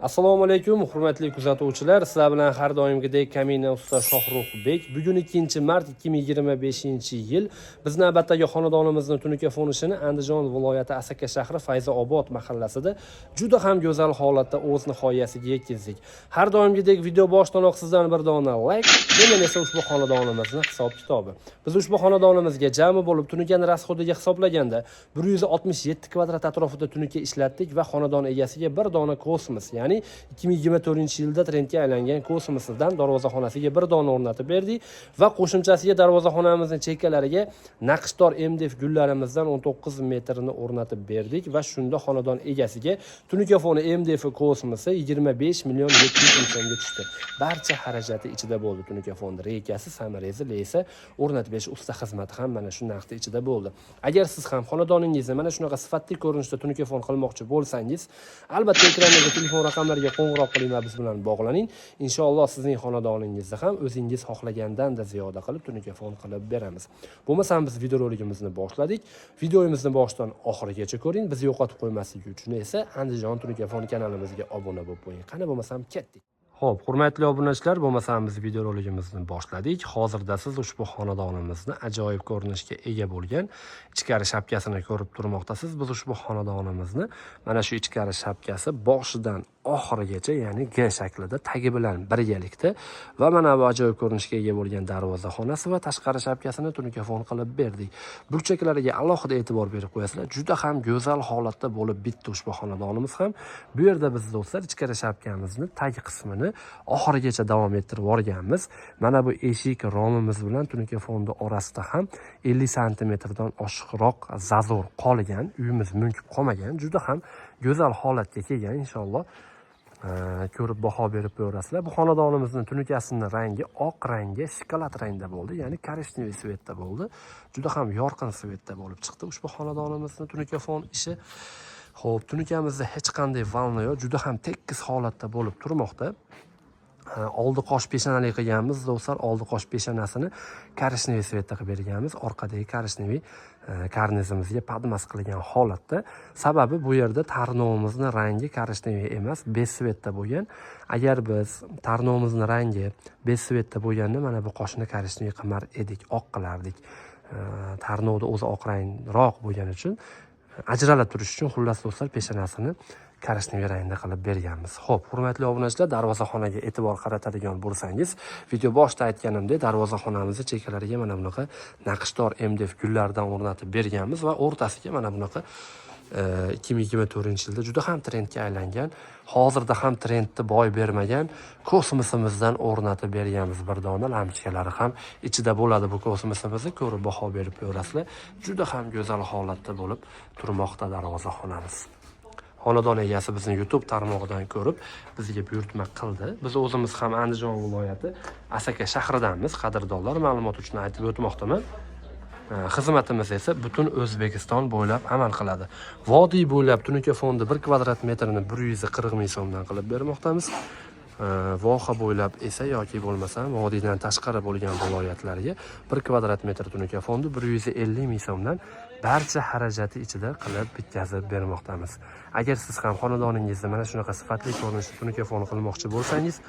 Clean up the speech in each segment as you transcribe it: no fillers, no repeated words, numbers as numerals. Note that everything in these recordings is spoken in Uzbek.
Assalomu alaykum, hurmatli kuzatuvchilar. Sizlar bilan har doimgidek Kamina usta Shohruxbek. Bugun 2-mart 2025-yil. Biz navbatdagi xonadonimizni tunuka fonishini Andijon viloyati Asaka shahri Fayzaobod mahallasida juda ham go'zal holatda o'z nihoyasiga yetkazdik. Har doimgidek video boshdanoq sizdan bir dona like, keyin esa ushbu xonadonimizni hisob-kitobi. Biz ushbu xonadonimizga jami bo'lib tunukani rasxodiga hisoblaganda 167 kvadrat atrofida tunuka ishlatdik va xonadon egasiga bir dona kosmos, ya'ni 2024-yilda trendga aylangan kosmosdan darvozaxonasiga bir dona o'rnatib berdik va qo'shimchasiga darvozaxonamizning chekkalariga naqshdor MDF gullarimizdan 19 metrni o'rnatib berdik va shunda xonadon egasiga tunuka foni MDF kosmosi 25 million 700 ming so'mga tushdi. Barcha xarajati ichida bo'ldi. Tunuka foni reykasi, samarezi, leysa o'rnatib berish usta xizmati ham mana shu narxda ichida bo'ldi. Agar siz ham xonadoningizni mana shunaqa sifatli ko'rinishda tunuka fon qilmoqchi bo'lsangiz, albatta ekrandagi telefon raqamlariga qo'ng'iroq qiling va biz bilan bog'laning. Inshaalloh sizning xonadoningizni ham o'zingiz xohlagandan-da ziyoda qilib tunuka fon qilib beramiz. Bo'lmasam biz videorolikimizni boshladik. Videomizni boshdan oxirigacha ko'ring. Bizni yo'qotib qo'ymaslik uchun esa Andijon tunuka fon kanalimizga obuna bo'lib qo'ying. Qani bo'lmasam ketdik. Xo'p, hurmatli obunachilar, bo'lmasam biz videorolikimizni boshladik. Hozirda siz ushbu xonadonimizni ajoyib ko'rinishga ega bo'lgan ichkari shapkasini ko'rib turmoqdasiz. Biz ushbu xonadonimizni mana shu ichkari shapkasi boshidan oxirigacha, ya'ni G shaklida tagi bilan birgalikda va mana bu ajoyib ko'rinishga ega bo'lgan darvozaxonasi va tashqari shapkasini tunuka fon qilib berdik. Burchaklariga alohida e'tibor berib qo'yasizlar. Juda ham go'zal holatda bo'lib bitdi ushbu xonadonimiz ham. Bu yerda biz do'stlar ichkari shapkamizni tag qismini oxirigacha davom ettirib borganmiz. Mana bu eshik romimiz bilan tunuka fonni orasida ham 50 sm dan oshiqroq zazor qolgan, uyimiz munkib qolmagan, juda ham go'zal holatga kelgan. Inshaalloh ko'rib baho berib ko'rasizlar. Bu xonadonimizning tunukasining rangi oq rangga shokolad rangda bo'ldi, ya'ni korishneviy svetda bo'ldi. Juda ham yorqin svetda bo'lib chiqdi ushbu xonadonimizning tunuka fon ishi. Xo'p, tunukamizda hech qanday valna yo'q, juda ham tekis holatda bo'lib turmoqda. Oldi qosh peshonali qilganmiz do'stlar. Oldi qosh peshonasini korishneviy svetda qilib berganmiz. Orqadagi korishneviy karnizimizga padmas qilgan holatda. Sababi bu yerda tarnovimizning rangi korishneviy emas, bez svetda bo'lgan. Agar biz tarnovimizning rangi bez svetda bo'lganda mana bu qoshni korishneviy qilmar edik, oq qilardik. Tarnovda o'zi oq rangroq bo'lgani uchun ajralib turish uchun xullas do'stlar peshonasini korishneviy rangda qilib berganmiz. Xo'p, hurmatli obunachilar, darvozaxonaga e'tibor qaratadigan bo'lsangiz, video boshida aytganimdek, darvozaxonamizni chekkalariga mana bunaqa naqshdor MDF gullardan o'rnatib berganmiz va o'rtasiga mana bunaqa 2024-yilda juda ham trendga aylangan, hozirda ham trendni boy bermagan kosmosimizdan o'rnatib berganmiz. Bir dona lampochkalari ham ichida bo'ladi. Bu kosmosimizni ko'rib baho berib ko'rasizlar. Juda ham go'zal holatda bo'lib turmoqda darvozaxonamiz. Xonadon egasi bizni YouTube tarmog'idan ko'rib bizga buyurtma qildi. Biz o'zimiz ham Andijon viloyati Asaka shahridanmiz. Qadrdonlar, ma'lumot uchun aytib o'tmoqdaman. Xizmatimiz esa butun O'zbekiston bo'ylab amal qiladi. Vodiy bo'ylab tunuka fondi 1 kvadrat metrini 140 ming so'mdan qilib bermoqdamiz. Voha bo'ylab esa yoki bo'lmasam vodiydan tashqari bo'lgan viloyatlarga 1 kvadrat metr tunuka fondi 150 ming so'mdan barcha xarajati ichida qilib bitkazib bermoqdamiz. Agar siz ham xonadoningizni mana shunaqa sifatli ko'rinishda tunuka fon qilmoqchi bo'lsangiz,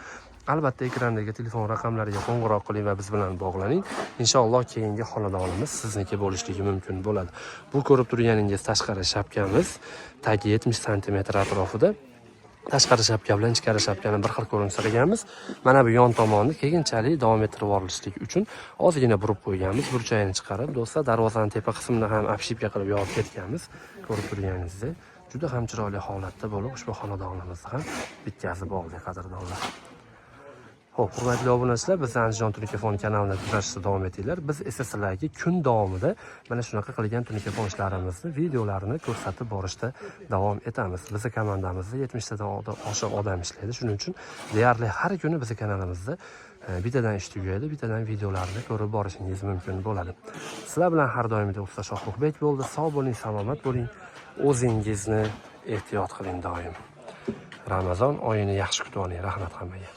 albatta ekrandagi telefon raqamlariga qo'ng'iroq qiling va biz bilan bog'laning. Inshaalloh keyingi xonadonimiz sizniki bo'lishligi mumkin bo'ladi. Bu ko'rib turganingiz tashqari shapkamiz, tagi 70 sm atrofida. Tashqari shapka bilan ichkari shapkani bir xil ko'rinishda qilganmiz. Mana bu yon tomonni keyinchalik davom ettirib borilishlik uchun ozgina burib qo'yganmiz. Burchagini chiqarib, do'stlar, darvozaning tepa qismini ham apshipka qilib yopib ketganmiz. Ko'rib turganingizdek, juda ham chiroyli holatda bo'lib ushbu xonadonimizni ham bitkazib oldik, qadrdonlar. Xo'p, hurmatli obunachilar, biz Andijon tunuka fon kanalini kuzatishda davom etinglar. Biz esa sizlarga kun davomida mana shunaqa qilgan tunuka fon ishlarimizni, videolarini ko'rsatib borishda davom etamiz. Bizning komandamizda 70 tadan oshiq odam ishlaydi. Shuning uchun deyarli har kuni bizning kanalimizda bittadan ish tugaydi, bittadan videolarni ko'rib borishingiz mumkin bo'ladi. Sizlar bilan har doimgidek usta Shohruxbek bo'ldi. Sog' bo'ling, salomat bo'ling. O'zingizni ehtiyot qiling doim. Ramazon oyini yaxshi kutib oling. Rahmat hammaga.